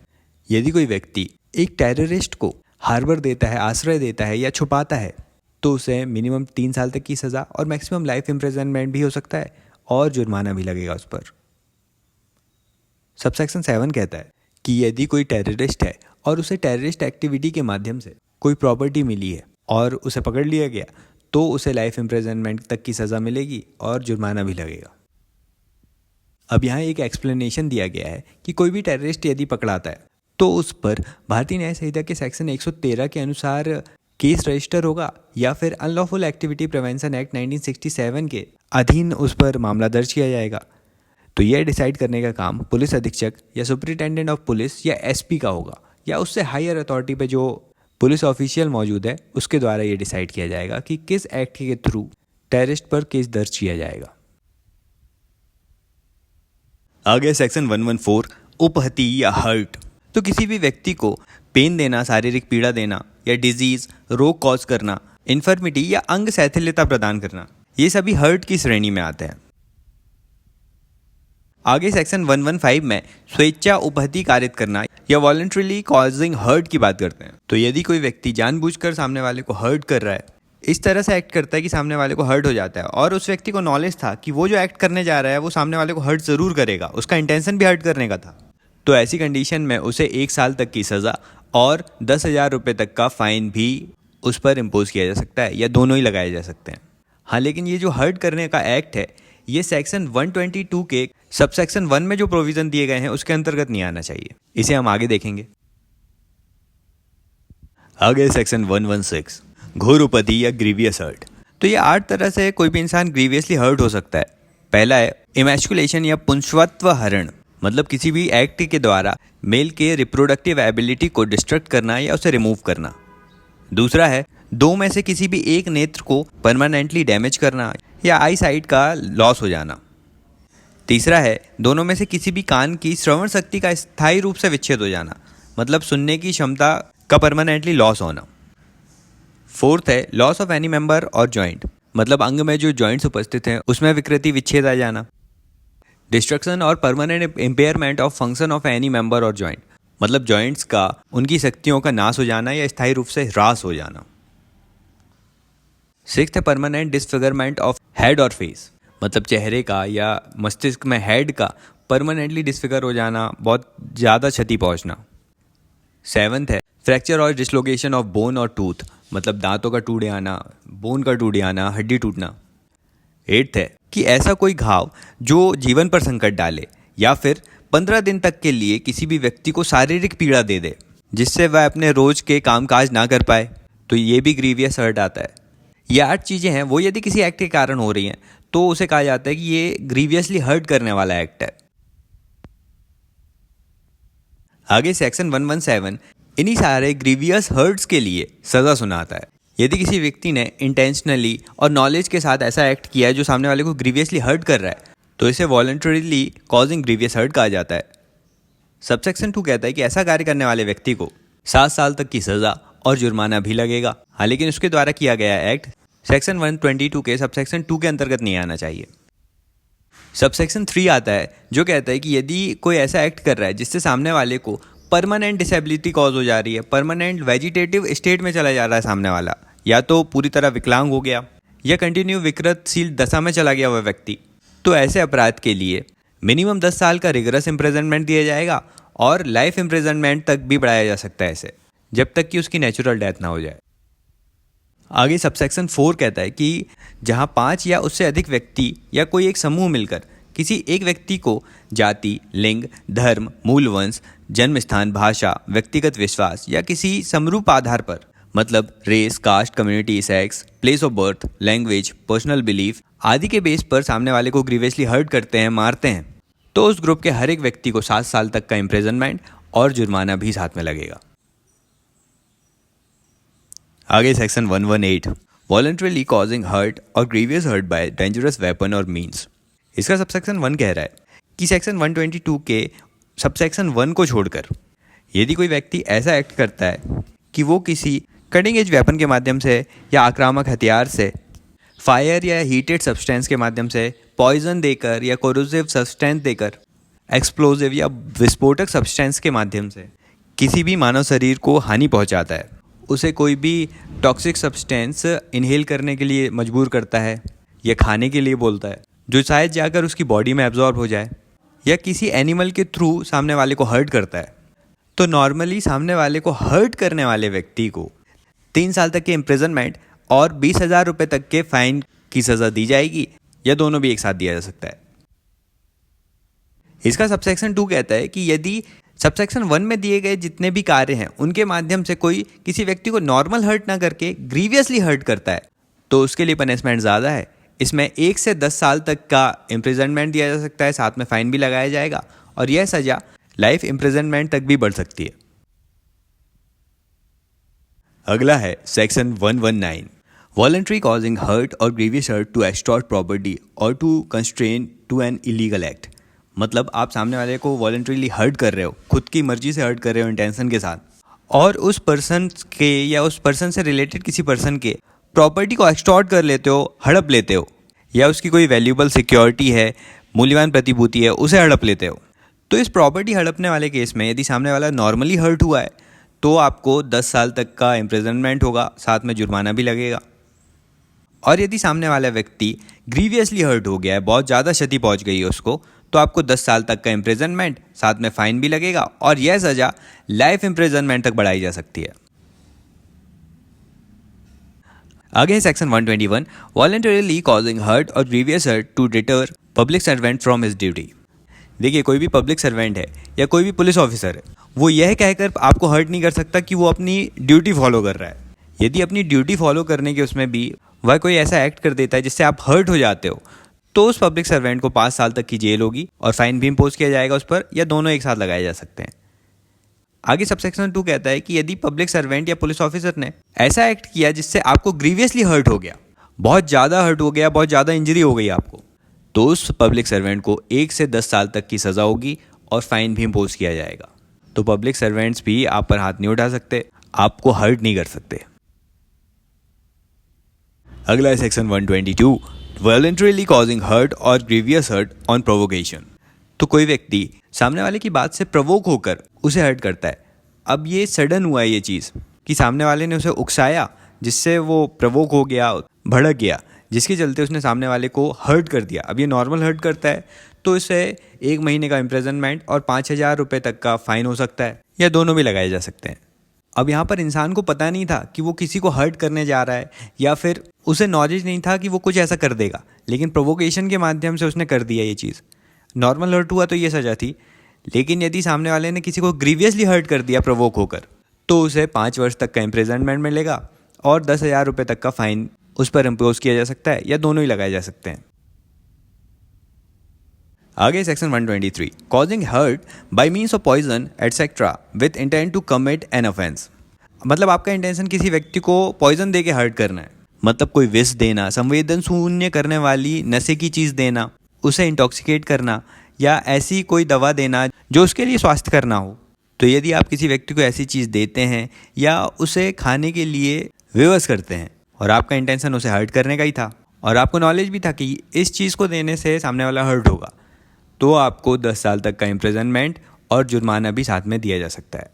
Speaker 1: यदि कोई व्यक्ति एक टेररिस्ट को हार्बर देता है, आश्रय देता है या छुपाता है तो उसे मिनिमम 3 साल तक की सज़ा और मैक्सिमम लाइफ इम्प्रिजनमेंट भी हो सकता है और जुर्माना भी लगेगा उस पर। सबसेक्शन 7 कहता है कि यदि कोई टेररिस्ट है और उसे टेररिस्ट एक्टिविटी के माध्यम से कोई प्रॉपर्टी मिली है और उसे पकड़ लिया गया तो उसे लाइफ इम्प्रिजनमेंट तक की सज़ा मिलेगी और जुर्माना भी लगेगा। अब यहाँ एक एक्सप्लेनेशन दिया गया है कि कोई भी टेररिस्ट यदि पकड़ाता है तो उस पर भारतीय न्याय संहिता के सेक्शन 113 के अनुसार केस रजिस्टर होगा या फिर अनलॉफुल एक्टिविटी प्रिवेंशन एक्ट 1967 के अधीन उस पर मामला दर्ज किया जाएगा। तो यह डिसाइड करने का काम पुलिस अधीक्षक या सुपरिटेंडेंट ऑफ पुलिस या एसपी का होगा, या उससे हायर अथॉरिटी पे जो पुलिस ऑफिशियल मौजूद है उसके द्वारा ये डिसाइड किया जाएगा कि किस एक्ट के थ्रू टेररिस्ट पर केस दर्ज किया जाएगा। आगे सेक्शन 114 उपहति या हर्ट। तो किसी भी व्यक्ति को पेन देना, शारीरिक पीड़ा देना या डिजीज, रोग कॉज करना, इन्फर्मिटी या अंग शैथिल्यता प्रदान करना, ये सभी हर्ट की श्रेणी में आते हैं। आगे सेक्शन 115 में स्वेच्छा उपहति कारित करना या वॉलंटरीली कॉजिंग हर्ट की बात करते हैं। तो यदि कोई व्यक्ति जानबूझकर सामने वाले को हर्ट कर रहा है, इस तरह से एक्ट करता है कि सामने वाले को हर्ट हो जाता है, और उस व्यक्ति को नॉलेज था कि वो जो एक्ट करने जा रहा है वो सामने वाले को हर्ट ज़रूर करेगा, उसका इंटेंशन भी हर्ट करने का था, तो ऐसी कंडीशन में उसे 1 साल तक की सज़ा और 10,000 रुपये तक का फाइन भी उस पर इम्पोज किया जा सकता है, या दोनों ही लगाए जा सकते हैं। हाँ, लेकिन ये जो हर्ट करने का एक्ट है ये सेक्शन 122 के सबसेक्शन 1 में जो प्रोविज़न दिए गए हैं उसके अंतर्गत नहीं आना चाहिए। इसे हम आगे देखेंगे। आगे सेक्शन 116 घोर उपहति या ग्रीवियस हर्ट। तो ये 8 तरह से कोई भी इंसान ग्रीवियसली हर्ट हो सकता है। पहला है इमैस्कुलेशन या पुंसवत्व हरण, मतलब किसी भी एक्ट के द्वारा मेल के रिप्रोडक्टिव एबिलिटी को डिस्ट्रक्ट करना या उसे रिमूव करना। दूसरा है 2 में से किसी भी एक नेत्र को परमानेंटली डैमेज करना या आई साइट का लॉस हो जाना। तीसरा है दोनों में से किसी भी कान की श्रवण शक्ति का स्थायी रूप से विच्छेद हो जाना, मतलब सुनने की क्षमता का परमानेंटली लॉस होना। फोर्थ है लॉस ऑफ एनी मेंबर और जॉइंट, मतलब अंग में जो जॉइंट्स उपस्थित हैं उसमें विकृति विच्छेद आ जाना। डिस्ट्रक्शन और permanent impairment of function of any member और जॉइंट, मतलब जॉइंट्स का, उनकी शक्तियों का नाश हो जाना या स्थायी रूप से ह्रास हो जाना। सिक्स्थ है परमानेंट डिसफिगरमेंट ऑफ हेड और फेस, मतलब चेहरे का या मस्तिष्क में हेड का परमानेंटली डिसफिगर हो जाना, बहुत ज़्यादा क्षति पहुंचना। सेवंथ है फ्रैक्चर और डिसलोकेशन ऑफ बोन और टूथ, मतलब दांतों का टूट आना, बोन का टूट आना, हड्डी टूटना। एट्थ है कि ऐसा कोई घाव जो जीवन पर संकट डाले या फिर 15 दिन तक के लिए किसी भी व्यक्ति को शारीरिक पीड़ा दे दे जिससे वह अपने रोज के कामकाज ना कर पाए, तो ये भी ग्रीवियस हर्ट आता है। ये 8 चीज़ें हैं, वो यदि किसी एक्ट के कारण हो रही हैं तो उसे कहा जाता है कि ये ग्रीवियसली हर्ट करने वाला एक्ट है। आगे सेक्शन 117 इन्हीं सारे ग्रीवियस हर्ट्स के लिए सज़ा सुनाता है। यदि किसी व्यक्ति ने इंटेंशनली और नॉलेज के साथ ऐसा एक्ट किया है जो सामने वाले को ग्रीवियसली हर्ट कर रहा है, तो इसे वॉलंटरीली कॉजिंग ग्रीवियस हर्ट कहा जाता है। सबसेक्शन 2 कहता है कि ऐसा कार्य करने वाले व्यक्ति को 7 साल तक की सज़ा और जुर्माना भी लगेगा। हाँ, लेकिन उसके द्वारा किया गया एक्ट सेक्शन 122 के सबसेक्शन 2 के अंतर्गत नहीं आना चाहिए। सबसेक्शन 3 आता है जो कहता है कि यदि कोई ऐसा एक्ट कर रहा है जिससे सामने वाले को परमानेंट डिसेबिलिटी कॉज हो जा रही है, परमानेंट वेजिटेटिव स्टेट में चला जा रहा है सामने वाला, या तो पूरी तरह विकलांग हो गया या कंटिन्यू विकृतशील दशा में चला गया हुआ व्यक्ति, तो ऐसे अपराध के लिए मिनिमम 10 साल का रिगरस इम्प्रिजनमेंट दिया जाएगा और लाइफ इम्प्रिजनमेंट तक भी बढ़ाया जा सकता है इसे, जब तक कि उसकी नेचुरल डेथ ना हो जाए। आगे सबसेक्शन 4 कहता है कि जहां 5 या उससे अधिक व्यक्ति या कोई एक समूह मिलकर किसी एक व्यक्ति को जाति, लिंग, धर्म, मूल वंश, जन्म स्थान, भाषा, व्यक्तिगत विश्वास या किसी समरूप आधार पर, मतलब race, caste, community, sex, place of birth, language, personal belief आदि के बेस पर सामने वाले को ग्रीवियसली हर्ट करते हैं, मारते हैं, तो उस ग्रुप के हर एक व्यक्ति को 7 साल तक का इम्प्रिजनमेंट और जुर्माना भी साथ में लगेगा। आगे सेक्शन 118 वॉलंटरीली कॉजिंग हर्ट और grievous hurt by dangerous weapon और मीन्स। इसका सबसेक्शन 1 कह रहा है कि सेक्शन 122 के सबसेक्शन 1 को छोड़कर यदि कोई व्यक्ति ऐसा एक्ट करता है कि वो किसी कटिंग एज वेपन के माध्यम से या आक्रामक हथियार से, फायर या हीटेड सब्सटेंस के माध्यम से, पॉइजन देकर या कोरोसिव सब्सटेंस देकर, एक्सप्लोजिव या विस्फोटक सब्सटेंस के माध्यम से किसी भी मानव शरीर को हानि पहुंचाता है, उसे कोई भी टॉक्सिक सब्सटेंस इनहेल करने के लिए मजबूर करता है या खाने के लिए बोलता है जो शायद जाकर उसकी बॉडी में एब्जॉर्ब हो जाए, या किसी एनिमल के थ्रू सामने वाले को हर्ट करता है, तो नॉर्मली सामने वाले को हर्ट करने वाले व्यक्ति को 3 साल तक के इम्प्रिजनमेंट और 20,000 रुपये तक के फाइन की सज़ा दी जाएगी, या दोनों भी एक साथ दिया जा सकता है। इसका सबसेक्शन 2 कहता है कि यदि सबसेक्शन 1 में दिए गए जितने भी कार्य हैं उनके माध्यम से कोई किसी व्यक्ति को नॉर्मल हर्ट ना करके ग्रीवियसली हर्ट करता है तो उसके लिए पनिशमेंट ज़्यादा है। इसमें 1 से 10 साल तक का इम्प्रिजनमेंट दिया जा सकता है, साथ में फाइन भी लगाया जाएगा और यह सज़ा लाइफ इम्प्रिजनमेंट तक भी बढ़ सकती है। अगला है सेक्शन 119, वॉलंटरी कॉजिंग हर्ट और grievous hurt to extort property और to constrain to an illegal act. मतलब आप सामने वाले को वॉलंटरीली हर्ट कर रहे हो, खुद की मर्जी से हर्ट कर रहे हो इंटेंशन के साथ, और उस पर्सन के या उस पर्सन से रिलेटेड किसी पर्सन के प्रॉपर्टी को एक्सटॉर्ट कर लेते हो, हड़प लेते हो, या उसकी कोई वैल्यूएबल सिक्योरिटी है, मूल्यवान प्रतिभूति है, उसे हड़प लेते हो। तो इस प्रॉपर्टी हड़पने वाले केस में यदि सामने वाला नॉर्मली हर्ट हुआ है तो आपको 10 साल तक का इम्प्रिजनमेंट होगा, साथ में जुर्माना भी लगेगा। और यदि सामने वाला व्यक्ति ग्रीवियसली हर्ट हो गया है, बहुत ज़्यादा क्षति पहुंच गई है उसको, तो आपको 10 साल तक का इम्प्रिजनमेंट, साथ में फाइन भी लगेगा और यह सज़ा लाइफ इम्प्रिजनमेंट तक बढ़ाई जा सकती है। आगे है सेक्शन 121, वॉलंटरीली कॉजिंग हर्ट और grievous hurt to deter public servant from his duty. देखिए, कोई भी पब्लिक सर्वेंट है या कोई भी पुलिस ऑफिसर है, वो यह कहकर आपको हर्ट नहीं कर सकता कि वो अपनी ड्यूटी फॉलो कर रहा है। यदि अपनी ड्यूटी फॉलो करने के उसमें भी वह कोई ऐसा एक्ट कर देता है जिससे आप हर्ट हो जाते हो, तो उस पब्लिक सर्वेंट को 5 साल तक की जेल होगी और फाइन भी इम्पोज किया जाएगा उस पर, या दोनों एक साथ लगाए जा सकते हैं। आगे सबसेक्शन 2 कहता है कि यदि पब्लिक सर्वेंट या पुलिस ऑफिसर ने ऐसा एक्ट किया जिससे आपको ग्रीवियसली हर्ट हो गया, बहुत ज़्यादा हर्ट हो गया, बहुत ज़्यादा इंजरी हो गई आपको, तो उस पब्लिक सर्वेंट को 1 से 10 साल तक की सज़ा होगी और फाइन भी इम्पोज किया जाएगा। तो पब्लिक सर्वेंट्स भी आप पर हाथ नहीं उठा सकते, आपको हर्ट नहीं कर सकते। अगला है सेक्शन 122, वॉलंटरीली कॉजिंग हर्ट और ग्रीवियस हर्ट ऑन प्रोवोकेशन। तो कोई व्यक्ति सामने वाले की बात से प्रवोक होकर उसे हर्ट करता है। अब ये सडन हुआ है ये चीज़ कि सामने वाले ने उसे उकसाया, जिससे वो प्रवोक हो गया, भड़क गया, जिसके चलते उसने सामने वाले को हर्ट कर दिया। अब ये नॉर्मल हर्ट करता है तो इसे 1 महीने का इम्प्रिजनमेंट और 5,000 रुपये तक का फाइन हो सकता है, या दोनों भी लगाए जा सकते हैं। अब यहाँ पर इंसान को पता नहीं था कि वो किसी को हर्ट करने जा रहा है, या फिर उसे नॉलेज नहीं था कि वो कुछ ऐसा कर देगा, लेकिन प्रोवोकेशन के माध्यम से उसने कर दिया ये चीज़। नॉर्मल हर्ट हुआ तो ये सज़ा थी, लेकिन यदि सामने वाले ने किसी को ग्रीवियसली हर्ट कर दिया प्रोवोक होकर, तो उसे 5 वर्ष तक का इम्प्रिजनमेंट मिलेगा और 10,000 रुपये तक का फाइन उस पर इम्पोज किया जा सकता है, या दोनों ही लगाए जा सकते हैं। आगे section 123, causing hurt by means of poison etcetera with intent to commit an offence. मतलब आपका इंटेंशन किसी व्यक्ति को पॉइजन दे के हर्ट करना है, मतलब कोई विष देना, संवेदन शून्य करने वाली नशे की चीज़ देना, उसे इंटॉक्सिकेट करना, या ऐसी कोई दवा देना जो उसके लिए स्वास्थ्य करना हो। तो यदि आप किसी व्यक्ति को ऐसी चीज़ देते हैं या उसे खाने के लिए विवश करते हैं और आपका इंटेंशन उसे हर्ट करने का ही था, और आपको नॉलेज भी था कि इस चीज़ को देने से सामने वाला हर्ट होगा, तो आपको 10 साल तक का इम्प्रिजनमेंट और जुर्माना भी साथ में दिया जा सकता है।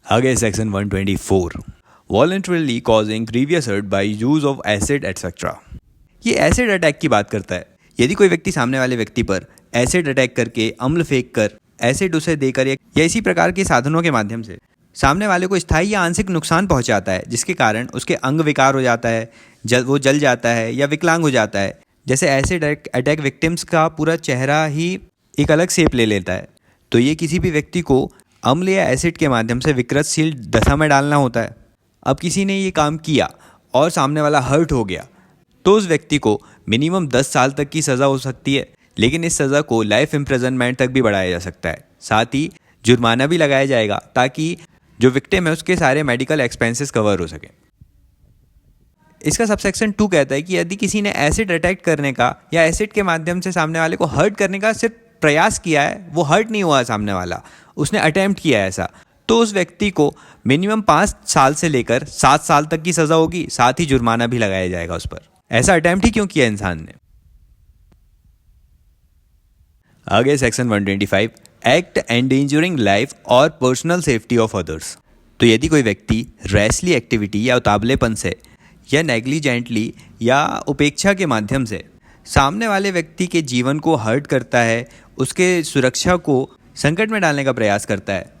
Speaker 1: आगे section 124, voluntarily causing grievous hurt by use of acid etcetera. ये एसिड अटैक की बात करता है। यदि कोई व्यक्ति सामने वाले व्यक्ति पर एसिड अटैक करके, अम्ल फेंक कर, एसिड उसे देकर या इसी प्रकार के साधनों के माध्यम से सामने वाले को स्थायी या आंशिक नुकसान पहुंचाता है, जिसके कारण उसके अंग विकार हो जाता है, वो जल जाता है या विकलांग हो जाता है। जैसे एसिड अटैक विक्टिम्स का पूरा चेहरा ही एक अलग शेप ले लेता है। तो ये किसी भी व्यक्ति को अम्ल या एसिड के माध्यम से विकृतशील दशा में डालना होता है। अब किसी ने ये काम किया और सामने वाला हर्ट हो गया, तो उस व्यक्ति को मिनिमम 10 साल तक की सज़ा हो सकती है, लेकिन इस सज़ा को लाइफ इम्प्रिजनमेंट तक भी बढ़ाया जा सकता है। साथ ही जुर्माना भी लगाया जाएगा ताकि जो विक्टिम है उसके सारे मेडिकल एक्सपेंसेस कवर हो सकें। इसका सबसेक्शन 2 कहता है कि यदि किसी ने एसिड अटैक करने का या एसिड के माध्यम से सामने वाले को हर्ट करने का सिर्फ प्रयास किया है, वो हर्ट नहीं हुआ सामने वाला, उसने अटेम्प्ट किया है ऐसा, तो उस व्यक्ति को मिनिमम 5 साल से लेकर 7 साल तक की सज़ा होगी, साथ ही जुर्माना भी लगाया जाएगा उस पर। ऐसा अटेम्प्ट ही क्यों किया इंसान ने। आगे सेक्शन 125, एक्ट एंडेंजरिंग लाइफ और पर्सनल सेफ्टी ऑफ अदर्स। तो यदि कोई व्यक्ति रैशली एक्टिविटी या उतावलेपन से या नेग्लिजेंटली या उपेक्षा के माध्यम से सामने वाले व्यक्ति के जीवन को हर्ट करता है, उसके सुरक्षा को संकट में डालने का प्रयास करता है,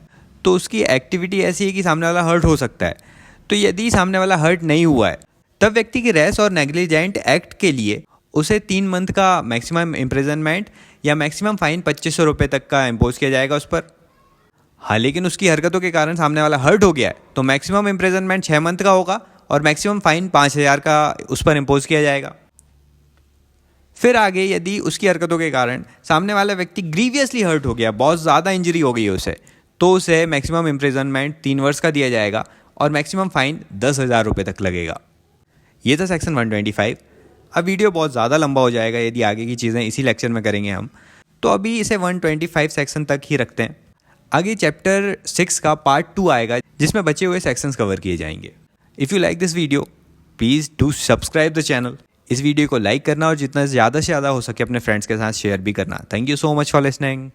Speaker 1: तो उसकी एक्टिविटी ऐसी है कि सामने वाला हर्ट हो सकता है। तो यदि सामने वाला हर्ट नहीं हुआ है, तब व्यक्ति के रैश और नेग्लिजेंट एक्ट के लिए उसे 3 मंथ का मैक्सिमम इम्प्रिजनमेंट या मैक्सिमम फाइन 2500 रुपये तक का इम्पोज किया जाएगा उस पर। हाँ, लेकिन उसकी हरकतों के कारण सामने वाला हर्ट हो गया है तो मैक्सिमम इम्प्रिजनमेंट 6 मंथ का होगा और मैक्सिमम फाइन 5000 का उस पर इम्पोज किया जाएगा। फिर आगे यदि उसकी हरकतों के कारण सामने वाला व्यक्ति ग्रीवियसली हर्ट हो गया, बहुत ज़्यादा इंजरी हो गई है उसे, तो उसे मैक्सिमम इम्प्रिजनमेंट 3 वर्ष का दिया जाएगा और मैक्सिमम फाइन 10,000 रुपये तक लगेगा। ये था सेक्शन 125। अब वीडियो बहुत ज़्यादा लंबा हो जाएगा यदि आगे की चीज़ें इसी लेक्चर में करेंगे हम, तो अभी इसे 125 सेक्शन तक ही रखते हैं। आगे चैप्टर 6 का पार्ट 2 आएगा जिसमें बचे हुए सेक्शंस कवर किए जाएंगे। If you like this video please do subscribe the channel. इस वीडियो को लाइक करना और जितना ज़्यादा से ज़्यादा हो सके अपने फ्रेंड्स के साथ शेयर भी करना। Thank you so much for listening.